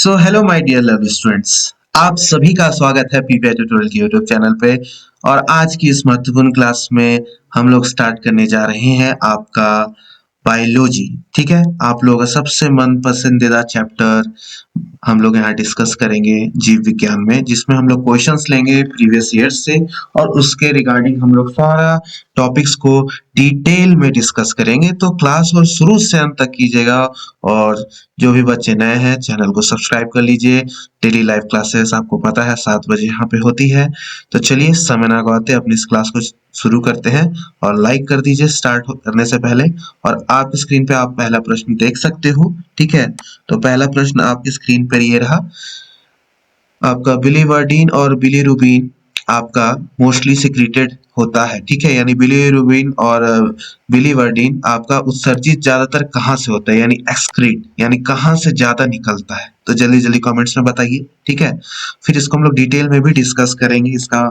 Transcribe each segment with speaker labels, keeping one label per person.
Speaker 1: So hello my dear love students, आप सभी का स्वागत है पीपीआई ट्यूटोरियल के यूट्यूब चैनल पे। और आज की इस महत्वपूर्ण क्लास में हम लोग स्टार्ट करने जा रहे हैं आपका बायोलॉजी। ठीक है, आप लोगों का सबसे मन पसंदीदा चैप्टर हम लोग यहाँ डिस्कस करेंगे जीव विज्ञान में, जिसमें हम लोग क्वेश्चंस लेंगे प्रीवियस ईयर्स से और उसके रिगार्डिंग हम लोग सारा टॉपिक्स को डिटेल में डिस्कस करेंगे। तो क्लास और शुरू से अंत तक कीजिएगा। और जो भी बच्चे नए हैं चैनल को सब्सक्राइब कर लीजिए। डेली लाइव क्लासेस आपको पता है 7 बजे यहाँ पे होती है। तो चलिए समय ना गवाते अपनी इस क्लास को शुरू करते हैं। और लाइक कर दीजिए स्टार्ट करने से पहले। और आप स्क्रीन पे आप पहला प्रश्न देख सकते हो। ठीक है, तो पहला प्रश्न आपकी स्क्रीन पर ये रहा आपका बिलीवर्डिन और बिलीरुबिन आपका मोस्टली सिक्रीटेड होता है। ठीक है, यानी बिलीरुबिन और बिलीवर्डिन आपका उत्सर्जित ज्यादातर कहाँ से होता है, यानी एक्सक्रीट, यानी कहाँ से ज्यादा निकलता है। तो जल्दी जल्दी कमेंट्स में बताइए। ठीक है, फिर इसको हम लोग डिटेल में भी डिस्कस करेंगे इसका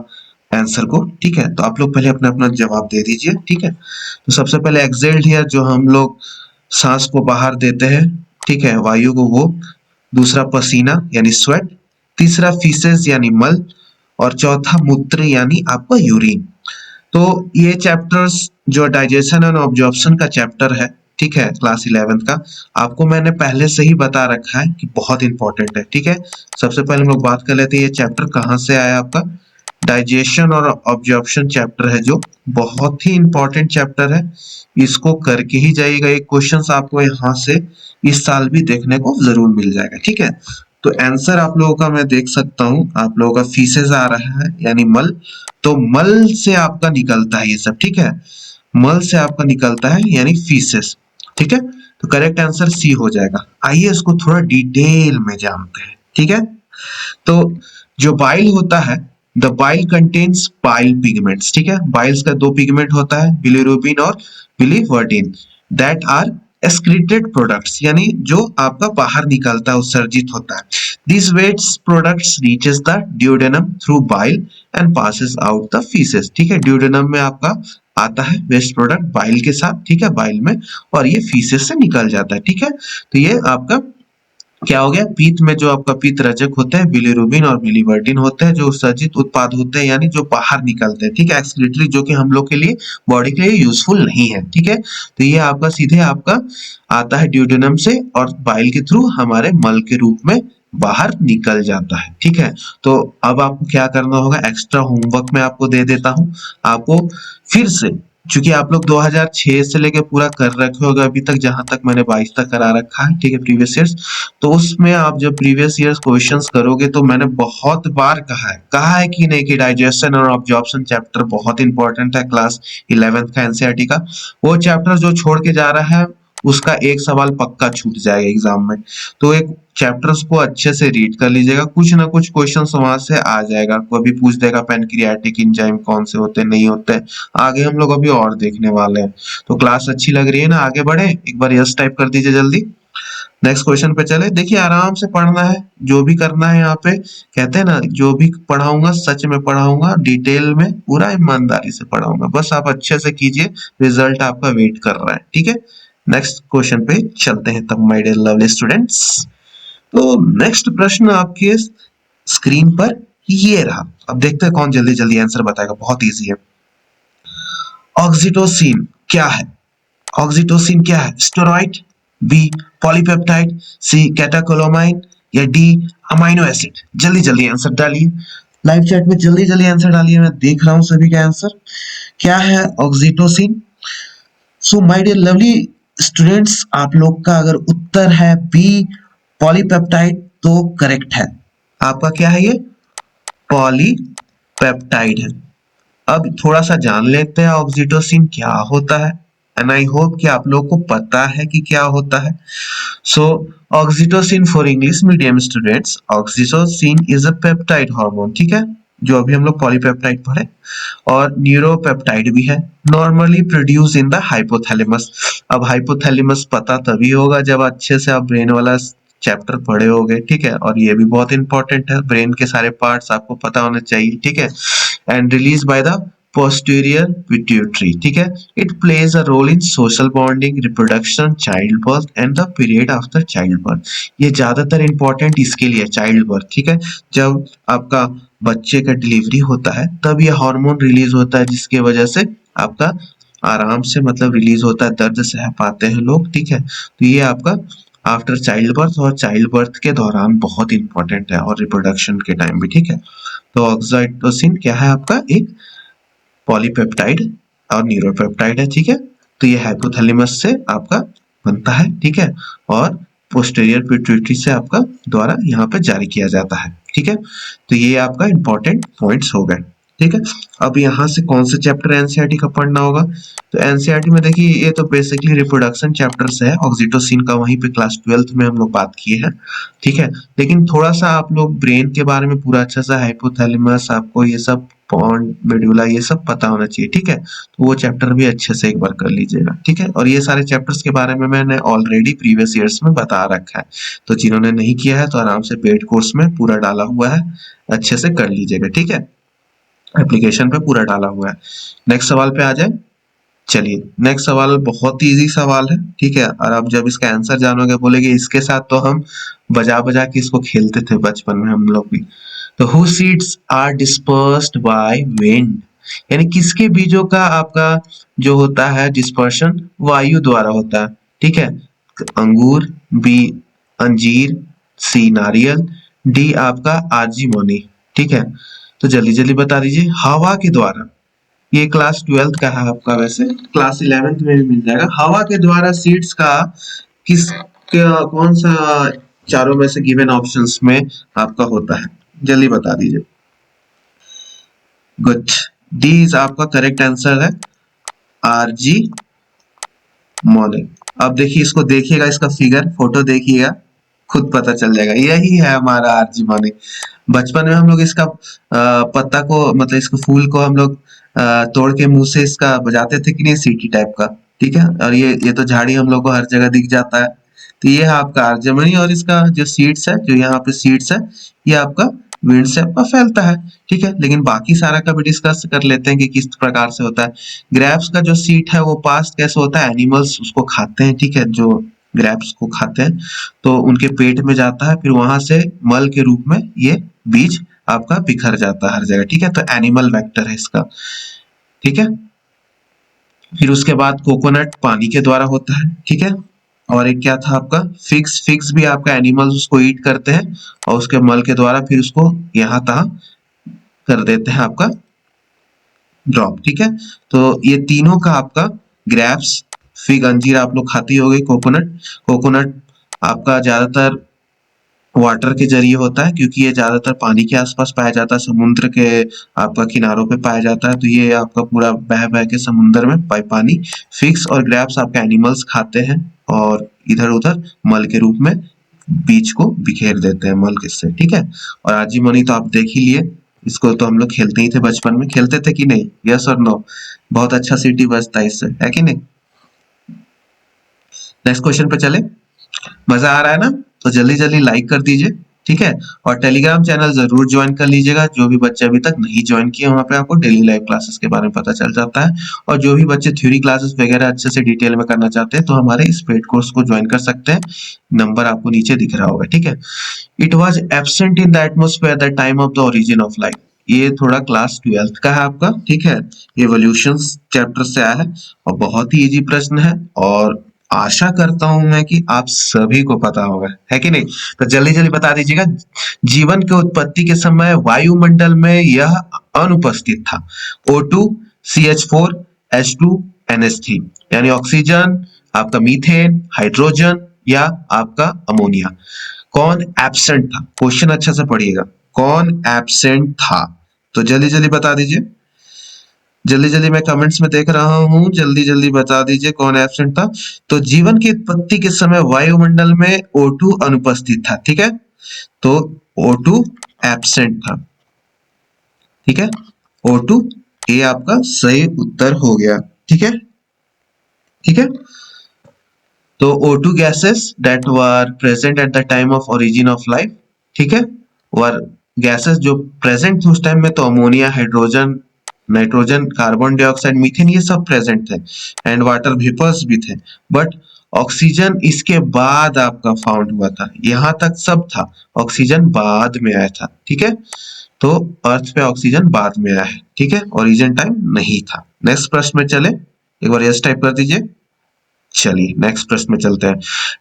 Speaker 1: आंसर को। ठीक है, तो आप लोग पहले अपना अपना जवाब दे दीजिए। ठीक है, तो सबसे पहले एक्सेल्ड हियर, जो हम लोग सांस को बाहर देते हैं, ठीक है, वायु को, वो। दूसरा पसीना यानी स्वेट। तीसरा फीसेस यानी मल। और चौथा मूत्र यानी आपका यूरिन। तो ये चैप्टर्स जो डाइजेशन एंड ऑब्जॉर्प्शन का चैप्टर है, ठीक है, क्लास 11th का, आपको मैंने पहले से ही बता रखा है कि बहुत इंपॉर्टेंट है। ठीक है, सबसे पहले हम लोग बात कर लेते हैं ये चैप्टर कहाँ से आया। आपका डाइजेशन और ऑब्जॉर्प्शन चैप्टर है, जो बहुत ही इंपॉर्टेंट चैप्टर है। इसको करके ही जाइएगा, एक क्वेश्चन आपको यहाँ से इस साल भी देखने को जरूर मिल जाएगा। ठीक है, तो आंसर आप लोगों का मैं देख सकता हूँ, आप लोगों का फीसेस आ रहा है यानी मल। तो मल से आपका निकलता है ये सब। ठीक है, मल से आपका निकलता है यानी फीसेस। ठीक है, तो करेक्ट आंसर सी हो जाएगा। आइए इसको थोड़ा डिटेल में जानते हैं। ठीक है, तो जो बाइल होता है, the bile contains bile pigments. ठीक है, बाइल्स का दो पिगमेंट होता है, बिलीरुबिन और biliverdin, that are excreted products, यानी जो आपका बाहर निकलता है, उत्सर्जित होता है। This waste products reaches the duodenum through bile and passes out the faeces. ठीक है, ड्यूडेनम में आपका आता है वेस्ट प्रोडक्ट बाइल के साथ। ठीक है, बाइल में, और ये फीसेस से निकल जाता है। ठीक है, तो ये आपका क्या हो गया, पीत में जो आपका पीत रजक होता है, बिलीरुबिन और बिलीवर्डिन होते हैं, जो उत्सर्जित उत्पाद होते हैं, यानी जो बाहर निकलते हैं। ठीक है, एक्सक्रीटरी, जो कि हम लोग के लिए, बॉडी के लिए यूजफुल नहीं है। ठीक है, तो ये आपका सीधे आपका आता है ड्यूडेनम से और बाइल के थ्रू हमारे मल के रूप में बाहर निकल जाता है। ठीक है, तो अब आपको क्या करना होगा, एक्स्ट्रा होमवर्क में आपको दे देता हूं। आपको फिर से, चूंकि आप लोग 2006 से लेके पूरा कर रखे होगे अभी तक, जहां तक मैंने 22 तक करा रखा है, ठीक है, प्रीवियस ईयर्स। तो उसमें आप जब प्रीवियस ईयर्स क्वेश्चंस करोगे, तो मैंने बहुत बार कहा है कि नहीं, कि डाइजेशन और ऑब्जॉर्प्शन चैप्टर बहुत इंपॉर्टेंट है क्लास 11th का एनसीईआरटी का। वो चैप्टर जो छोड़ के जा रहा है, उसका एक सवाल पक्का छूट जाएगा एग्जाम में। तो एक चैप्टर्स को अच्छे से रीड कर लीजिएगा, कुछ ना कुछ क्वेश्चन वहां से आ जाएगा। कभी पूछ देगा पैनक्रियाटिक एंजाइम कौन से होते हैं, नहीं होते। आगे हम लोग अभी और देखने वाले हैं। तो क्लास अच्छी लग रही है ना, आगे बढ़े, एक बार यस टाइप कर दीजिए जल्दी। नेक्स्ट क्वेश्चन पे चले। देखिए, आराम से पढ़ना है, जो भी करना है यहाँ पे, कहते हैं ना, जो भी पढ़ाऊंगा सच में पढ़ाऊंगा, डिटेल में पूरा ईमानदारी से पढ़ाऊंगा। बस आप अच्छे से कीजिए, रिजल्ट आपका वेट कर रहा है। ठीक है, नेक्स्ट क्वेश्चन पे चलते हैं तब माय डियर लवली स्टूडेंट्स। तो नेक्स्ट प्रश्न आपके स्क्रीन पर ये रहा। अब देखते हैं कौन जल्दी जल्दी आंसर बताएगा, बहुत इजी है। ऑक्सीटोसिन क्या है? ऑक्सीटोसिन क्या है? स्टेरॉइड, बी पॉलीपेप्टाइड, सी कैटाकोलोमाइन, या डी अमाइनो एसिड? जल्दी जल्दी आंसर डालिए, लाइव चैट में जल्दी जल्दी आंसर डालिए, मैं देख रहा हूं सभी का आंसर। क्या है oxytocin? So my dear lovely students, आप लोग का अगर उत्तर है बी पॉलीपेप्टाइड, तो करेक्ट है। आपका क्या है, ये पॉलीपेप्टाइड है। अब थोड़ा सा जान लेते हैं ऑक्सीटोसिन क्या होता है, एंड आई होप कि आप लोग को पता है कि क्या होता है। So oxytocin for English medium students, oxytocin is a peptide hormone. ठीक है, जो अभी हम लोग पॉलीपेप्टाइड पढ़े, और न्यूरोपेप्टाइड भी है, normally produce in the hypothalamus. अब हाइपोथैलेमस पता तभी होगा जब अच्छे से आप ब्रेन वाला चैप्टर पढ़े होगे। ठीक है, और ये भी बहुत इंपॉर्टेंट है, ब्रेन के सारे पार्ट्स आपको पता होने चाहिए। ठीक है, and release by the posterior pituitary, ठीक है। It plays a role in social bonding, reproduction, childbirth and the period after childbirth. ये ज्यादातर इंपॉर्टेंट इसके लिए चाइल्ड बर्थ, ठीक है। जब आपका बच्चे का डिलीवरी होता है तब ये हार्मोन रिलीज होता है, जिसकी वजह से आपका आराम से मतलब रिलीज होता है, दर्द सह पाते हैं लोग, ठीक है। तो ये आपका आफ्टर चाइल्ड बर्थ और चाइल्ड बर्थ के दौरान बहुत इंपॉर्टेंट है, और रिप्रोडक्शन के टाइम भी, ठीक है। तो ऑक्सीटोसिन क्या है आपका, एक पॉलीपेप्टाइड और न्यूरोपेप्टाइड है, ठीक है। तो ये हाइपोथैलेमस से आपका बनता है, ठीक है, और पोस्टीरियर पिट्यूटरी से आपका द्वारा यहाँ पे जारी किया जाता है, ठीक है। तो ये आपका इंपॉर्टेंट पॉइंट्स हो गए, ठीक है। अब यहाँ से कौन से चैप्टर एनसीईआरटी का पढ़ना होगा, तो एनसीईआरटी में देखिए ये तो बेसिकली रिप्रोडक्शन चैप्टर से है, ऑक्सीटोसिन का वहीं पे क्लास 12th में हम लोग बात किए हैं, ठीक है। लेकिन थोड़ा सा आप लोग ब्रेन के बारे में पूरा अच्छा सा, हाइपोथैलेमस आपको ये सब पॉन्ड मेडुला ये सब पता होना चाहिए, ठीक है। तो वो चैप्टर भी अच्छे से एक बार कर लीजिएगा, ठीक है। और ये सारे चैप्टर्स के बारे में मैंने ऑलरेडी प्रीवियस ईयर्स में बता रखा है, तो जिन्होंने नहीं किया है तो आराम से पेड कोर्स में पूरा डाला हुआ है, अच्छे से कर लीजिएगा, ठीक है। एप्लीकेशन पे पूरा डाला हुआ है। नेक्स्ट सवाल पे आ जाए। चलिए नेक्स्ट सवाल बहुत ही इजी सवाल है, ठीक है। और आप जब इसका आंसर जानोगे बोलेगे इसके साथ तो हम बजा बजा के इसको खेलते थे बचपन में हम लोग भी। तो whose seeds are dispersed by wind, यानी किसके बीजों का आपका जो होता है डिस्पर्शन वायु द्वारा होता है, ठीक है। अंगूर, बी अंजीर, सी नारियल, डी आपका आजीमोनी, ठीक है। तो जल्दी जल्दी बता दीजिए, हवा के द्वारा। ये क्लास 12th का है आपका, वैसे क्लास 11th में भी मिल जाएगा। हवा के द्वारा सीड्स का कौन सा चारों में से गिवन ऑप्शंस में आपका होता है, जल्दी बता दीजिए। गुड, डी इज आपका करेक्ट आंसर है, आरजी मॉलिक। अब देखिए इसको, देखिएगा इसका फिगर, फोटो देखिएगा, खुद पता चल जाएगा, यही है हमारा आरजी मॉलिक। बचपन में हम लोग इसका पत्ता को मतलब इसको फूल को हम लोग तोड़ के मुंह से इसका बजाते थे कि नहीं, सीटी टाइप का, ठीक है। और ये तो झाड़ी हम लोग को हर जगह दिख जाता है। तो ये है आपका आर्जेमनी, और इसका जो सीड्स है, जो यहाँ पे सीड्स है, ये आपका विंड से आपका फैलता है, ठीक है। लेकिन बाकी सारा का भी डिस्कस कर लेते हैं कि किस प्रकार से होता है। ग्रेप्स का जो सीड है वो पास कैसे होता है, एनिमल्स उसको खाते हैं, ठीक है। जो ग्रेप्स को खाते हैं तो उनके पेट में जाता है, फिर वहां से मल के रूप में ये बीज आपका बिखर जाता है हर जगह, ठीक है। तो एनिमल वेक्टर है इसका, ठीक है। फिर उसके बाद कोकोनट पानी के द्वारा होता है, ठीक है। और एक क्या था आपका फिक्स, फिक्स भी आपका एनिमल्स उसको ईट करते हैं, और उसके मल के द्वारा फिर उसको यहाँ तहाँ कर देते हैं आपका ड्रॉप, ठीक है। तो ये तीनों का आपका ग्रेप्स, फिग, अंजीर आप लोग खाती होगी, कोकोनट, कोकोनट आपका ज्यादातर वाटर के जरिए होता है, क्योंकि ये ज्यादातर पानी के आसपास पाया जाता है, समुद्र के आपका किनारों पे पाया जाता है। तो ये आपका पूरा बह बह के समुद्र में पानी। फिक्स और ग्रैप्स आपके एनिमल्स खाते हैं, और इधर उधर मल के रूप में बीज को बिखेर देते हैं मल के से, ठीक है। और आजीमनी तो आप देख ही लिए, इसको तो हम लोग खेलते ही थे बचपन में, खेलते थे कि नहीं, यस और नो? बहुत अच्छा सिटी बजता है इससे, है कि नहीं। नेक्स्ट क्वेश्चन पे चले, मजा आ रहा है ना? तो जल्दी जल्दी लाइक कर दीजिए, ठीक है। और टेलीग्राम चैनल जरूर ज्वाइन कर लीजिएगा, जो भी बच्चे अभी तक नहीं ज्वाइन किए, वहां पे आपको डेली लाइव क्लासेस के बारे में पता चल जाता है। और जो भी बच्चे थ्योरी क्लासेस वगैरह अच्छे से डिटेल में करना चाहते हैं तो हमारे इस पेड कोर्स को ज्वाइन कर सकते हैं, नंबर आपको नीचे दिख रहा होगा, ठीक है। It was absent in the atmosphere the time of the origin of life, ये थोड़ा क्लास 12th का है आपका, ठीक है। एवोल्यूशन चैप्टर से आया है, और बहुत ही इजी प्रश्न है, और आशा करता हूं मैं कि आप सभी को पता होगा, है कि नहीं। तो जल्दी जल्दी बता दीजिएगा, जीवन के उत्पत्ति के समय वायुमंडल में यह अनुपस्थित था। O2, CH4, H2, NH3, यानी ऑक्सीजन, आपका मीथेन, हाइड्रोजन या आपका अमोनिया। कौन एब्सेंट था, क्वेश्चन अच्छा से पढ़िएगा, कौन एब्सेंट था, तो जल्दी जल्दी बता दीजिए। जल्दी जल्दी मैं कमेंट्स में देख रहा हूं, जल्दी जल्दी बता दीजिए कौन एब्सेंट था। तो जीवन की उत्पत्ति के समय वायुमंडल में O2 अनुपस्थित था, ठीक है। तो O2 एब्सेंट था, ठीक है। O2 ये आपका सही उत्तर हो गया, ठीक है, ठीक है। तो O2 gases that were present at the time of origin of life, ठीक है, वर गैसेस जो प्रेजेंट थे उस टाइम में, तो ammonia, hydrogen, nitrogen, carbon dioxide, methane ये सब प्रेजेंट थे एंड वाटर वेपर्स भी थे, बट ऑक्सीजन इसके बाद आपका फाउंड हुआ था। यहाँ तक सब था, ऑक्सीजन बाद में आया था। ठीक है, तो अर्थ पे ऑक्सीजन बाद में आया है। ठीक है, ओरिजिन टाइम नहीं था। नेक्स्ट प्रश्न में चले, एक बार यस टाइप कर दीजिए। चलिए नेक्स्ट प्रश्न में चलते हैं।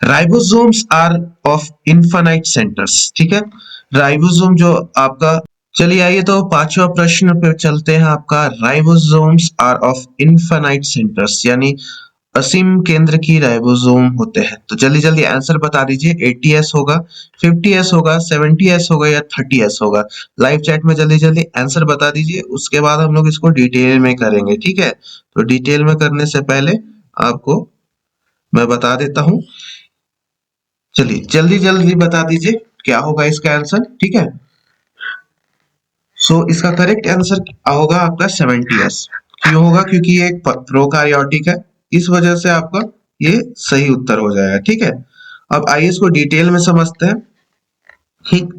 Speaker 1: Ribosomes are of infinite centres. ठीक है, राइबोसोम जो आपका, चलिए आइए तो पांचवा प्रश्न पे चलते हैं आपका। Ribosomes are of infinite centres, यानी असीम केंद्र की राइबोसोम होते हैं। तो जल्दी जल्दी आंसर बता दीजिए। 80s होगा, 50s होगा, 70s होगा या 30s होगा। लाइव चैट में जल्दी जल्दी आंसर बता दीजिए, उसके बाद हम लोग इसको डिटेल में करेंगे। ठीक है, तो डिटेल में करने से पहले आपको मैं बता देता हूँ। चलिए जल्दी जल्दी बता दीजिए क्या होगा इसका आंसर। ठीक है, सो इसका करेक्ट आंसर होगा आपका 70s। क्यों होगा? क्योंकि ये एक प्रोकार्योटिक है, इस वजह से आपका ये सही उत्तर हो जाएगा। ठीक है, अब आइए इसको डिटेल में समझते हैं। ठीक,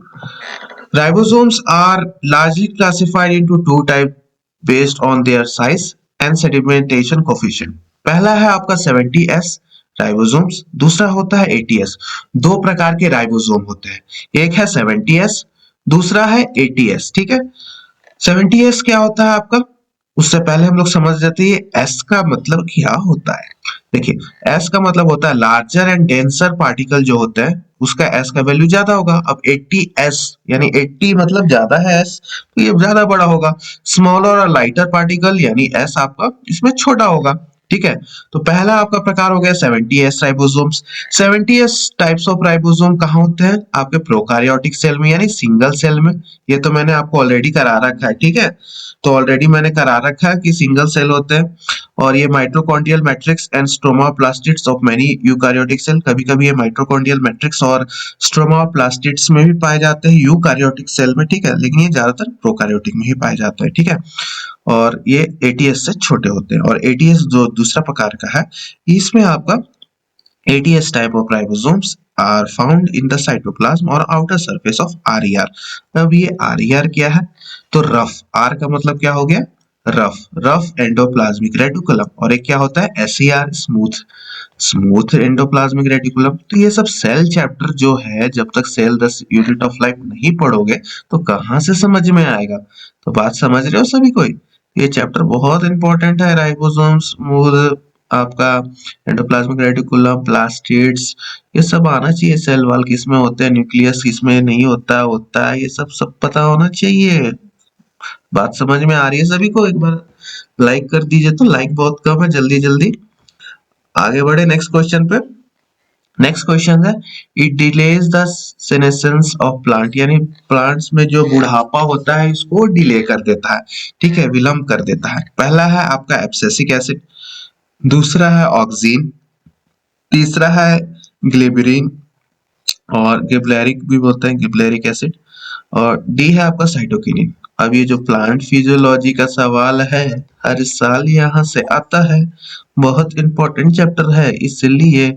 Speaker 1: ribosomes are largely classified into two types based on their size and sedimentation coefficient। पहला है आपका 70s राइबोसोम्स, दूसरा होता है 80s। दो प्रकार के राइबोसोम होते हैं, एक है 70s, दूसरा है 80s। ठीक है, 70s क्या होता है आपका, उससे पहले हम लोग समझ जाते हैं एस का मतलब क्या होता है। देखिए एस का मतलब होता है लार्जर एंड डेंसर पार्टिकल जो होते हैं उसका एस का वैल्यू ज्यादा होगा। अब 80s यानी 80 मतलब ज्यादा है एस, तो ये ज्यादा बड़ा होगा। स्मॉलर और लाइटर पार्टिकल यानी एस आपका इसमें छोटा होगा। ठीक है, तो पहला आपका प्रकार हो गया 70s ribosomes. 70s types of ribosome कहाँ होते हैं? आपके प्रोकार्योटिक सेल में यानी सिंगल सेल में। ये तो मैंने आपको ऑलरेडी करा रखा है। ठीक है, तो ऑलरेडी मैंने करा रखा है कि सिंगल सेल होते हैं और ये mitochondrial matrix and stroma plastids of many eukaryotic cell. कभी कभी ये माइटोकॉन्ड्रियल मैट्रिक्स और स्ट्रोमाप्लास्टिड्स में भी पाए जाते हैं यूकारियोटिक सेल में। ठीक है, लेकिन ये ज्यादातर प्रोकारियोटिक में ही पाए जाते हैं। ठीक है, और ये 80s से छोटे होते हैं। और 80s जो दूसरा प्रकार का है, इसमें आपका 80s type of ribosomes are found in the cytoplasm or outer surface of RER। अब ये RER क्या है? तो रफ, R का मतलब क्या हो गया? Rough, rough endoplasmic reticulum. और एक क्या होता है? SER, smooth, smooth endoplasmic reticulum. तो ये सब सेल चैप्टर जो है, जब तक सेल 10 यूनिट ऑफ लाइफ नहीं पढ़ोगे तो कहाँ से समझ में आएगा। तो बात समझ रहे हो सभी कोई? ये चैप्टर बहुत इंपॉर्टेंट है। राइबोसोम्स, स्मूथ, आपका एंडोप्लाज्मिक रेटिकुलम, प्लास्टिड्स, ये सब आना चाहिए। सेल वॉल किसमें होते हैं, न्यूक्लियस किसमें नहीं होता, होता है, ये सब सब पता होना चाहिए। बात समझ में आ रही है सभी को? एक बार लाइक कर दीजिए, तो लाइक बहुत कम है। जल्दी जल्दी आगे बढ़े नेक्स्ट क्वेश्चन पे। नेक्स्ट क्वेश्चन है, it delays the senescence of plant, यानी प्लांट्स में जो बुढ़ापा होता है इसको डिले कर देता है। ठीक है, विलंब कर देता है। पहला है आपका एब्सिसिक एसिड, दूसरा है ऑक्सीन, तीसरा है ग्लिबरिन और गिबरेलिक भी बोलते हैं, गिबरेलिक एसिड, और डी है आपका साइटोकिनिन। अब ये जो प्लांट फिजियोलॉजी का सवाल है, हर साल यहाँ से आता है, बहुत इंपॉर्टेंट चैप्टर है, इसलिए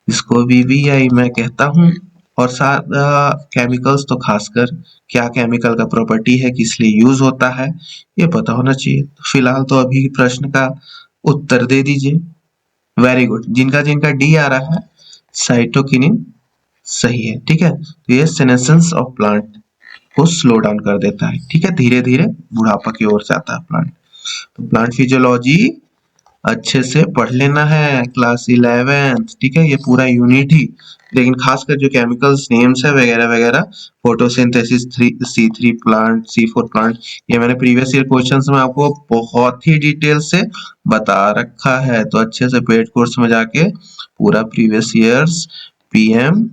Speaker 1: इसको वीवीआई मैं कहता हूँ। और सारा केमिकल्स तो खासकर क्या केमिकल का प्रॉपर्टी है, किस लिए यूज होता है, ये पता होना चाहिए। तो फिलहाल तो अभी प्रश्न का उत्तर दे दीजिए। वेरी गुड, जिनका जिनका डी आ रहा है साइटोकिनिन सही है। ठीक है, तो ये सेनेसेंस ऑफ प्लांट को स्लो डाउन कर देता है। ठीक है, धीरे धीरे बुढ़ापा की ओर जाता है प्लांट। तो प्लांट फिजियोलॉजी अच्छे से पढ़ लेना है क्लास 11th। ठीक है, ये पूरा यूनिट ही, लेकिन खासकर जो केमिकल्स नेम्स है वगैरह वगैरह, photosynthesis 3 C3 plant, C4 plant, ये मैंने प्रीवियस ईयर क्वेश्चंस में आपको बहुत ही डिटेल से बता रखा है। तो अच्छे से पेड कोर्स में जाके पूरा प्रीवियस ईयर्स पीएम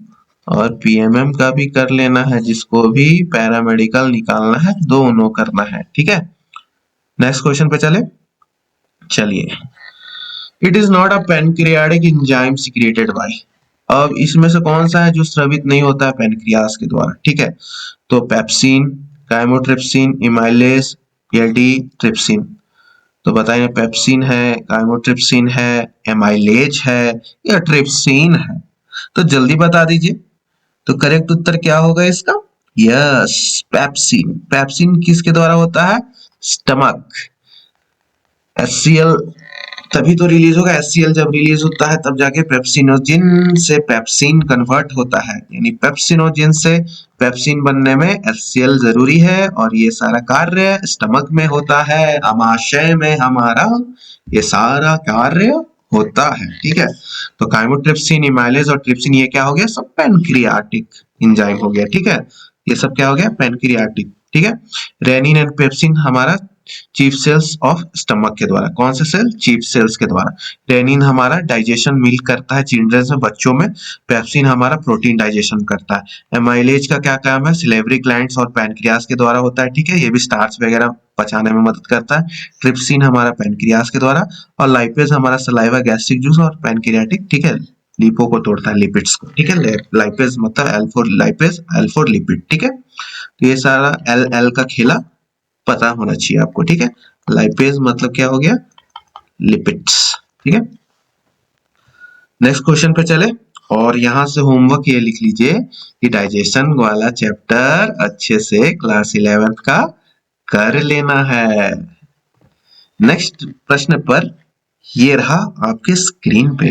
Speaker 1: और पीएमएम का भी कर लेना है, जिसको भी पैरामेडिकल निकालना है, दोनों करना है। ठीक है, नेक्स्ट क्वेश्चन पे चले। चलिए, it is not a pancreatic enzyme secreted by. अब इसमें से कौन सा है जो स्रावित नहीं होता है पैनक्रियास के द्वारा? ठीक है, तो पेप्सिन, काइमोट्रिप्सिन, इमाइलेज या डी ट्रिप्सिन। तो बताइए, पेप्सिन है, काइमोट्रिप्सिन है, एमाइलेज है या ट्रिप्सिन है? तो जल्दी बता दीजिए। तो करेक्ट उत्तर क्या होगा इसका? Yes, pepsin. पेप्सिन किसके द्वारा होता है? स्टमक, HCl तभी तो रिलीज होगा। HCl जब रिलीज होता है तब जाके पेप्सिनोजिन से पेप्सिन कन्वर्ट होता है, यानी पेप्सिनोजिन से पेप्सिन बनने में HCl जरूरी है, और ये सारा कार्य स्टमक में होता है, आमाशय में हमारा ये सारा कार्य होता है। ठीक है, तो काइमोट्रिप्सिन, इमाइलेज और ट्रिप्सिन ये क्या हो गया, सब पैनक्रियाटिक एंजाइम हो गया। ठीक है, ये सब क्या हो गया, पैनक्रियाटिक। ठीक है, रेनिन एंड पेप्सिन हमारा चीफ सेल्स ऑफ स्टमक के द्वारा, कौन से सेल, चीफ सेल्स के द्वारा। रेनिन हमारा डाइजेशन मिल्क करता है चिल्ड्रंस में, बच्चों में। पेप्सिन हमारा प्रोटीन डाइजेशन करता है। एमाइलेज का क्या काम है, सिलेवरी ग्लैंड्स और पैनक्रियास के द्वारा होता है। ठीक है, ये भी स्टार्च वगैरह पचाने में मदद करता है। ट्रिप्सिन हमारा पैनक्रियास के द्वारा, और लाइपेज हमारा सलाइवा, गैस्ट्रिक जूस और पैनक्रियाटिक, ठीक है, लिपो को तोड़ता है, लिपिड्स को। ठीक है, लाइपेज मतलब एल4 लाइपेज, एल4 लिपिड। ठीक है, तो ये सारा एल एल का खेला पता होना चाहिए आपको। ठीक है, लाइपेज मतलब क्या हो गया, लिपिड्स। ठीक है, नेक्स्ट क्वेश्चन पे चले, और यहां से होमवर्क ये लिख लीजिए कि डाइजेशन वाला चैप्टर अच्छे से क्लास 11th का कर लेना है। नेक्स्ट प्रश्न पर ये रहा आपके स्क्रीन पे,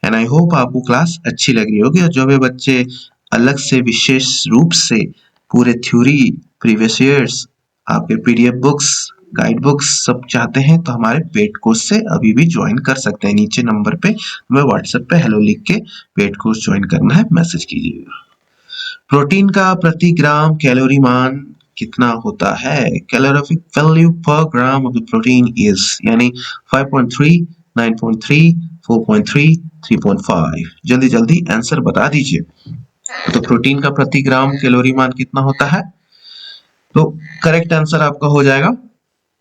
Speaker 1: एंड आई होप आपको क्लास अच्छी लग रही होगी। और जो भी बच्चे अलग से विशेष रूप से पूरे थ्योरी, प्रीवियस ईयर्स, आपके पीडीएफ बुक्स, गाइड बुक्स सब चाहते हैं तो हमारे पेड कोर्स से अभी भी ज्वाइन कर सकते हैं। नीचे नंबर पे हमें व्हाट्सएप पे हेलो लिख के पेड कोर्स ज्वाइन करना है, मैसेज कीजिएगा। प्रोटीन का प्रति ग्राम कैलोरी मान कितना होता है, कैलोरीफिक वैल्यू पर gram of the protein is, यानी 5.3, 9.3, 4.3, 3.5। जल्दी जल्दी आंसर बता दीजिए। तो प्रोटीन का प्रति ग्राम कैलोरी मान कितना होता है, तो करेक्ट आंसर आपका हो जाएगा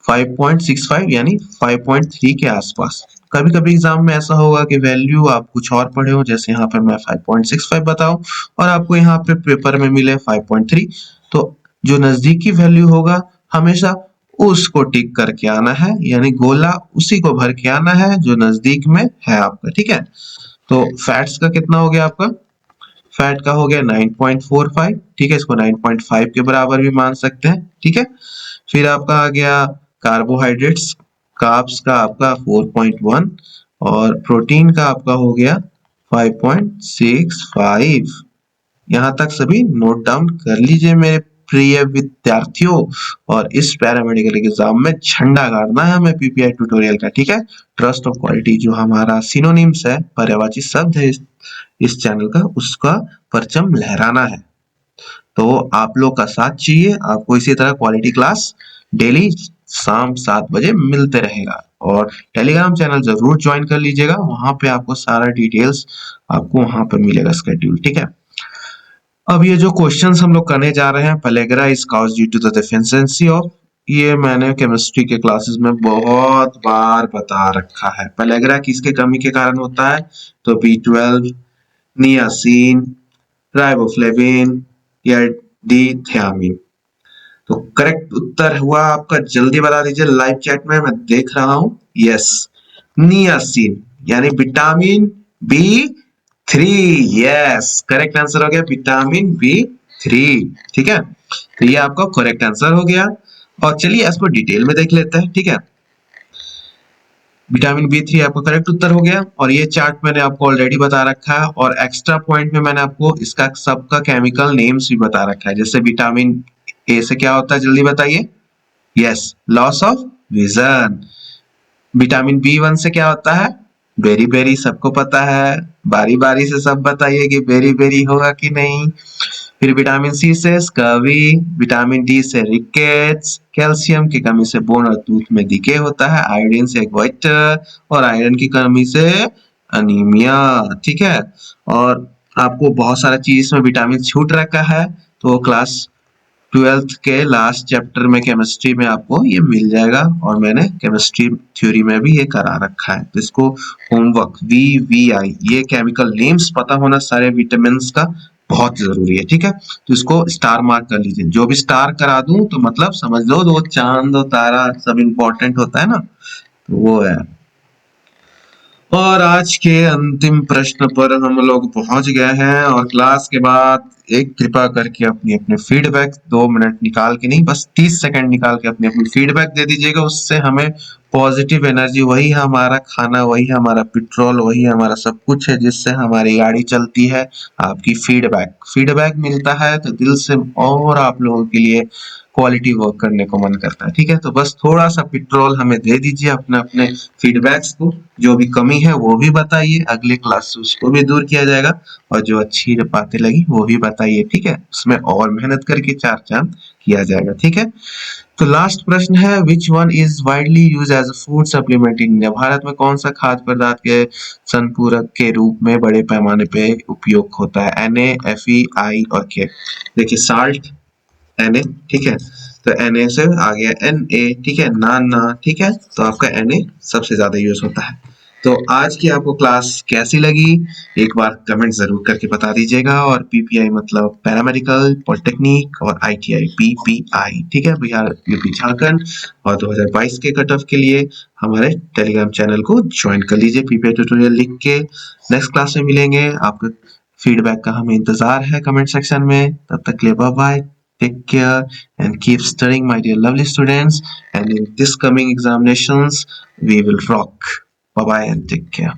Speaker 1: 5.65, यानी 5.3 के आसपास। कभी कभी एग्जाम में ऐसा होगा कि वैल्यू आप कुछ और पढ़े हो, जैसे यहाँ पे मैं 5.65 बताऊं और आपको यहाँ पे पेपर में मिले 5.3, तो जो नजदीकी वैल्यू होगा हमेशा उसको टिक करके आना है, यानी गोला उसी को भर के आना है जो नजदीक में है आपका। ठीक है, तो फैट्स का कितना हो गया आपका, फैट का हो गया 9.45। ठीक है, इसको 9.5 के बराबर भी मान सकते हैं। ठीक है, फिर आपका आ गया कार्बोहाइड्रेट्स, कार्ब्स का आपका 4.1, और प्रोटीन का आपका हो गया 5.65। यहाँ तक सभी नोट डाउन कर लीजिए मेरे प्रिय विद्यार्थियों, और इस पैरामेडिकल एग्जाम में झंडा गाड़ना है हमें पीपीआई ट्यूटोरियल का। ठीक है, ट्रस्ट ऑफ क्वालिटी जो हमारा सिनोनिम्स है, पर्यायवाची शब्द है इस चैनल का, उसका परचम लहराना है। तो आप लोग का साथ चाहिए, आपको इसी तरह क्वालिटी क्लास डेली शाम 7 बजे मिलते रहेगा। और टेलीग्राम चैनल जरूर ज्वाइन कर लीजिएगा, वहां पे आपको सारा डिटेल्स आपको वहां पे मिलेगा, शेड्यूल। ठीक है, अब ये जो क्वेश्चंस हम लोग करने जा रहे हैं, pellagra is caused due to the deficiency of, ये मैंने केमिस्ट्री के क्लासेस में बहुत बार बता रखा है। पेलेग्रा किसके कमी के कारण होता है, तो B12, नियासिन, राइबोफ्लेविन या डी थियामिन। तो करेक्ट उत्तर हुआ आपका, जल्दी बता दीजिए लाइव चैट में, मैं देख रहा हूं। यस, नियासिन, यानी vitamin B3। Yes, correct answer हो गया विटामिन B3। ठीक है, तो ये आपका करेक्ट आंसर हो गया। और चलिए इसको डिटेल में देख लेते हैं। ठीक है, विटामिन B3 आपका करेक्ट उत्तर हो गया, और ये चार्ट मैंने आपको ऑलरेडी बता रखा है, और एक्स्ट्रा पॉइंट में मैंने आपको इसका सबका केमिकल नेम्स भी बता रखा है। जैसे विटामिन ए से क्या होता है, जल्दी बताइए। Yes, loss of vision. Vitamin B1 से क्या होता है, बेरी बेरी, सबको पता है। बारी बारी से सब बताइए कि बेरी बेरी होगा कि नहीं। फिर विटामिन सी से स्कर्वी, विटामिन डी से रिकेट्स, कैल्शियम की कमी से बोन और टूथ में डिके होता है, आयोडीन से गोइटर, और आयरन की कमी से अनीमिया। ठीक है, और आपको बहुत सारा चीज में विटामिन छूट रखा है, तो क्लास 12th के लास्ट चैप्टर में केमिस्ट्री में आपको ये मिल जाएगा, और मैंने केमिस्ट्री थ्योरी में भी ये करा रखा है। तो इसको होमवर्क VVI, ये केमिकल नेम्स पता होना सारे विटामिन का बहुत जरूरी है। ठीक है, तो इसको स्टार मार्क कर लीजिए, जो भी स्टार करा दूं तो मतलब समझ लो दो चांद दो तारा सब इंपॉर्टेंट होता है ना, तो वो है। और आज के अंतिम प्रश्न पर हम लोग पहुंच गए हैं, और क्लास के बाद एक कृपा करके अपनी अपने फीडबैक 2 मिनट निकाल के नहीं, बस 30 सेकंड निकाल के अपनी अपनी फीडबैक दे दीजिएगा। उससे हमें पॉजिटिव एनर्जी, वही हमारा खाना, वही हमारा पेट्रोल, वही हमारा सब कुछ है जिससे हमारी गाड़ी चलती है। आपकी फीडबैक फीडबैक मिलता है तो दिल से और आप लोगों के लिए क्वालिटी वर्क करने को मन करता है। ठीक है, तो बस थोड़ा सा पेट्रोल हमें दे दीजिए अपने अपने फीडबैक्स को। जो भी कमी है वो भी बताइए, अगले क्लास से उसको भी दूर किया जाएगा। और जो अच्छी बातें लगी वो भी बताइए। ठीक है, उसमें और मेहनत करके चार चांद किया जाएगा। ठीक है, तो लास्ट प्रश्न है, which one is widely use as a food supplement in India? Bharat में कौन सा खाद्य पदार्थ के संपूरक के रूप में बड़े पैमाने पे उपयोग होता है? Na, Fe, I और K। देखिए साल्ट Na, ठीक है, तो Na से आ गया Na, ठीक है, ना, ठीक है, तो आपका Na सबसे ज्यादा यूज होता है। तो आज की आपको क्लास कैसी लगी एक बार कमेंट जरूर करके बता दीजिएगा। और पीपीआई मतलब पैरामेडिकल, पॉलिटेक्निक और आईटीआई, पीपीआई, ठीक है, बिहार यूपी झारखंड। और 2022 के कट ऑफ के लिए हमारे टेलीग्राम चैनल को ज्वाइन कर लीजिए, पीपीआई ट्यूटोरियल लिख के। नेक्स्ट क्लास में मिलेंगे, आपका फीडबैक का हमें इंतजार है कमेंट सेक्शन में। तब तक के लिए bye bye, take care and keep studying, my dear lovely students, and in this coming examinations we will rock. Bye bye and take care.